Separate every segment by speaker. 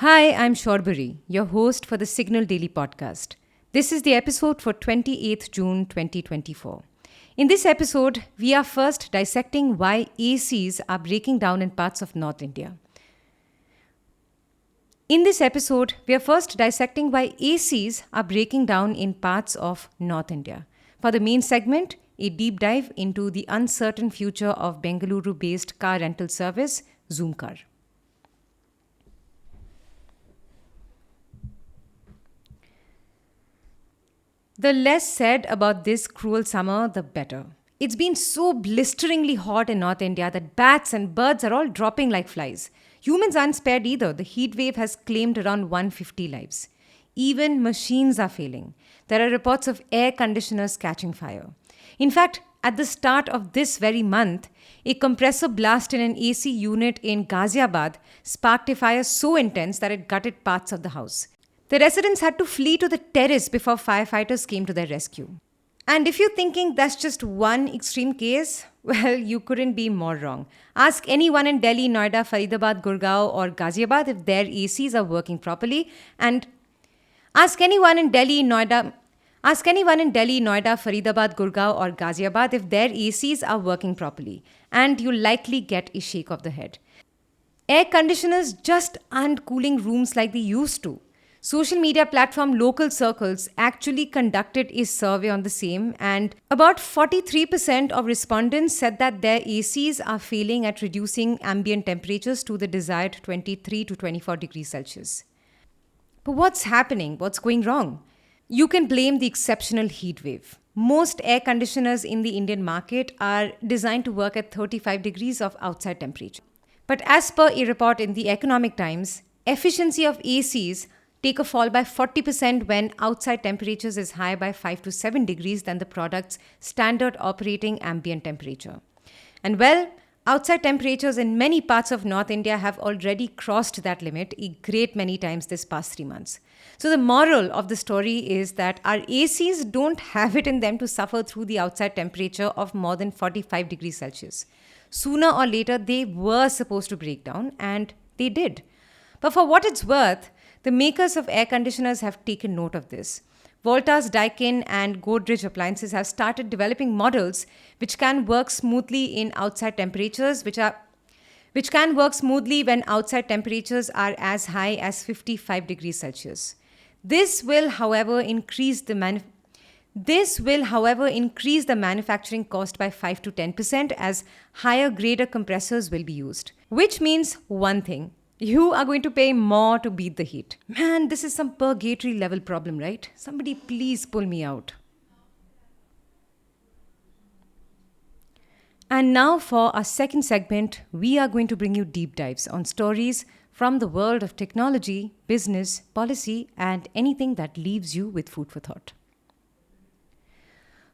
Speaker 1: Hi, I'm Shorbari, your host for the Signal Daily podcast. This is the episode for 28th June 2024. In this episode, we are first dissecting why ACs are breaking down in parts of North India. In this episode, we are first dissecting why ACs are breaking down in parts of North India. For the main segment, a deep dive into the uncertain future of Bengaluru based car rental service, Zoomcar. The less said about this cruel summer, the better. It's been so blisteringly hot in North India that bats and birds are all dropping like flies. Humans aren't spared either. The heat wave has claimed around 150 lives. Even machines are failing. There are reports of air conditioners catching fire. In fact, at the start of this very month, a compressor blast in an AC unit in Ghaziabad sparked a fire so intense that it gutted parts of the house. The residents had to flee to the terrace before firefighters came to their rescue. And if you're thinking that's just one extreme case, well, you couldn't be more wrong. Ask anyone in Delhi, Noida, Faridabad, Gurgaon, or Ghaziabad if their ACs are working properly, and ask anyone in Delhi, Noida, Faridabad, Gurgaon, or Ghaziabad if their ACs are working properly, and you'll likely get a shake of the head. Air conditioners just aren't cooling rooms like they used to. Social media platform Local Circles actually conducted a survey on the same, and about 43% of respondents said that their ACs are failing at reducing ambient temperatures to the desired 23 to 24 degrees Celsius. But what's happening? What's going wrong? You can blame the exceptional heat wave. Most air conditioners in the Indian market are designed to work at 35 degrees of outside temperature. But as per a report in the Economic Times, efficiency of ACs take a fall by 40% when outside temperatures is higher by 5 to 7 degrees than the product's standard operating ambient temperature. And well, outside temperatures in many parts of North India have already crossed that limit a great many times this past 3 months. So the moral of the story is that our ACs don't have it in them to suffer through the outside temperature of more than 45 degrees Celsius. Sooner or later, they were supposed to break down, and they did. But for what it's worth, the makers of air conditioners have taken note of this. Voltas, Daikin, and Godrej appliances have started developing models which can work smoothly in outside temperatures, which can work smoothly when outside temperatures are as high as 55 degrees Celsius. This will, however, increase the manufacturing cost by 5 to 10% as higher grader compressors will be used. Which means one thing: you are going to pay more to beat the heat. Man, this is some purgatory level problem, right? Somebody please pull me out. And now for our second segment, we are going to bring you deep dives on stories from the world of technology, business, policy, and anything that leaves you with food for thought.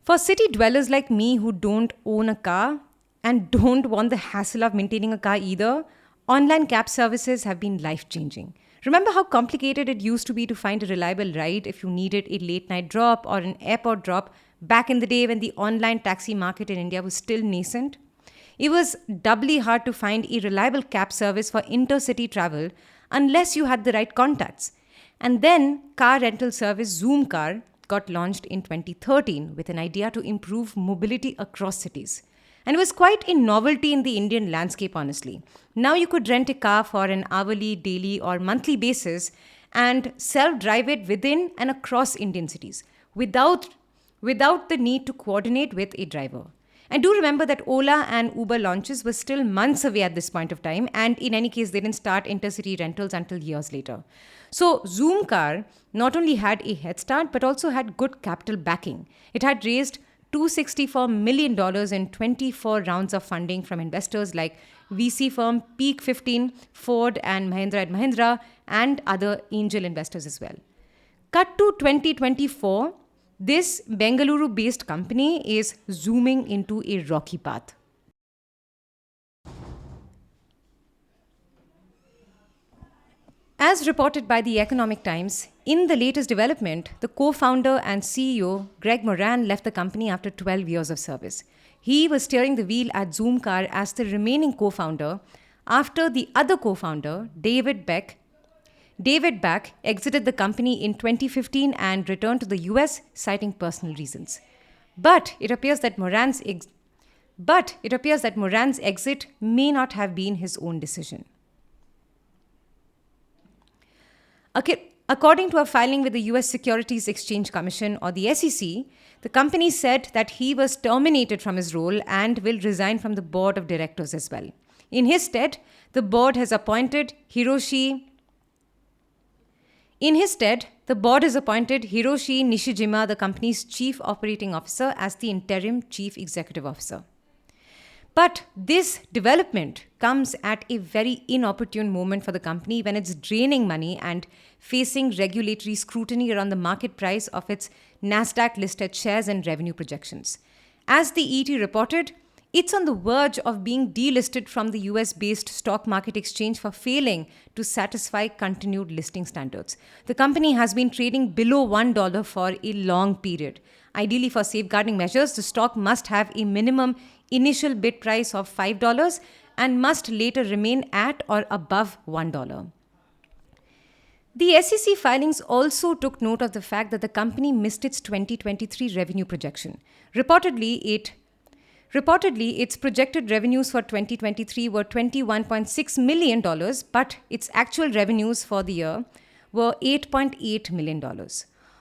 Speaker 1: For city dwellers like me who don't own a car and don't want the hassle of maintaining a car either, online cab services have been life-changing. Remember how complicated it used to be to find a reliable ride if you needed a late-night drop or an airport drop back in the day when the online taxi market in India was still nascent? It was doubly hard to find a reliable cab service for intercity travel unless you had the right contacts. And then car rental service Zoomcar got launched in 2013 with an idea to improve mobility across cities. And it was quite a novelty in the Indian landscape, honestly. Now you could rent a car for an hourly, daily, or monthly basis and self-drive it within and across Indian cities without the need to coordinate with a driver. And do remember that Ola and Uber launches were still months away at this point of time, and in any case, they didn't start intercity rentals until years later. So Zoomcar not only had a head start, but also had good capital backing. It had raised $264 million in 24 rounds of funding from investors like VC firm Peak 15, Ford and Mahindra, and other angel investors as well. Cut to 2024, this Bengaluru-based company is zooming into a rocky path. As reported by the Economic Times, in the latest development, the co-founder and CEO, Greg Moran, left the company after 12 years of service. He was steering the wheel at Zoomcar as the remaining co-founder after the other co-founder, David Beck, David Back exited the company in 2015 and returned to the US, citing personal reasons. But it appears that Moran's exit may not have been his own decision. According to a filing with the US Securities Exchange Commission, or the SEC, the company said that he was terminated from his role and will resign from the board of directors as well. In his stead, the board has appointed Hiroshi Nishijima, the company's chief operating officer, as the interim chief executive officer. But this development comes at a very inopportune moment for the company when it's draining money and facing regulatory scrutiny around the market price of its NASDAQ-listed shares and revenue projections. As the ET reported, it's on the verge of being delisted from the US-based stock market exchange for failing to satisfy continued listing standards. The company has been trading below $1 for a long period. Ideally, for safeguarding measures, the stock must have a minimum initial bid price of $5 and must later remain at or above $1. The SEC filings also took note of the fact that the company missed its 2023 revenue projection. Reportedly, its projected revenues for 2023 were $21.6 million, but its actual revenues for the year were $8.8 million.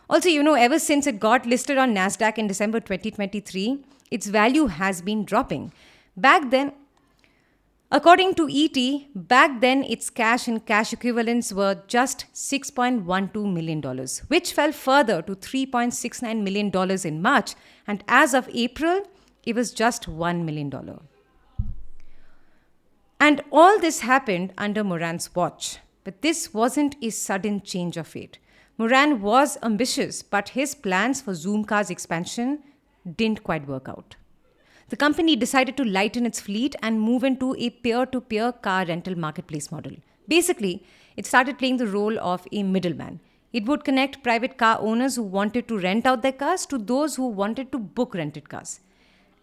Speaker 1: Also, ever since it got listed on NASDAQ in December 2023, its value has been dropping. According to ET, back then its cash and cash equivalents were just $6.12 million, which fell further to $3.69 million in March, and as of April, it was just $1 million. And all this happened under Moran's watch. But this wasn't a sudden change of fate. Moran was ambitious, but his plans for Zoomcar's expansion didn't quite work out. The company decided to lighten its fleet and move into a peer-to-peer car rental marketplace model. Basically, it started playing the role of a middleman. It would connect private car owners who wanted to rent out their cars to those who wanted to book rented cars.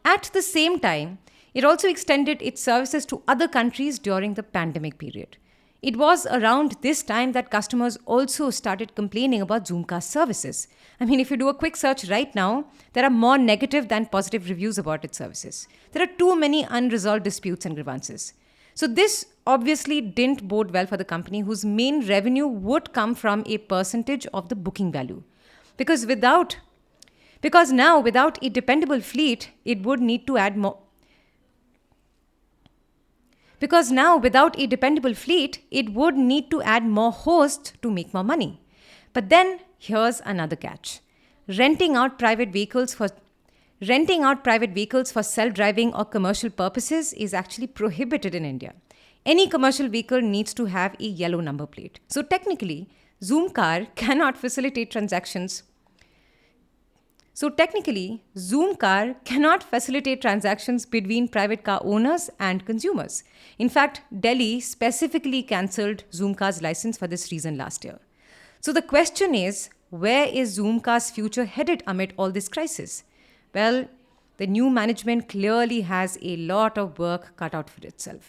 Speaker 1: At the same time, it also extended its services to other countries during the pandemic period. It was around this time that customers also started complaining about Zoomcar's services. If you do a quick search right now, there are more negative than positive reviews about its services. There are too many unresolved disputes and grievances. So this obviously didn't bode well for the company, whose main revenue would come from a percentage of the booking value. Because now, without a dependable fleet, it would need to add more. Because now, without a dependable fleet, it would need to add more hosts to make more money. But then, here's another catch. Renting out private vehicles for self-driving or commercial purposes is actually prohibited in India. Any commercial vehicle needs to have a yellow number plate. So technically, Zoomcar cannot facilitate transactions between private car owners and consumers. In fact, Delhi specifically cancelled Zoomcar's license for this reason last year. So the question is, where is Zoomcar's future headed amid all this crisis? Well, the new management clearly has a lot of work cut out for itself.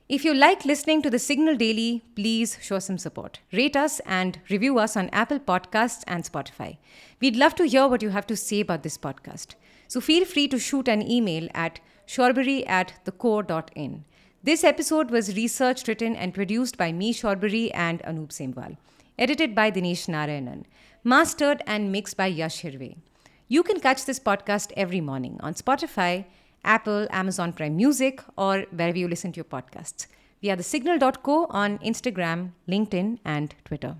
Speaker 1: If you like listening to The Signal Daily, please show some support. Rate us and review us on Apple Podcasts and Spotify. We'd love to hear what you have to say about this podcast. So feel free to shoot an email at shorburi@thecore.in. This episode was researched, written and produced by me, Shorburi, and Anup Semwal. Edited by Dinesh Narayanan. Mastered and mixed by Yash Hirve. You can catch this podcast every morning on Spotify, Apple, Amazon Prime Music, or wherever you listen to your podcasts. We are thesignal.co on Instagram, LinkedIn, and Twitter.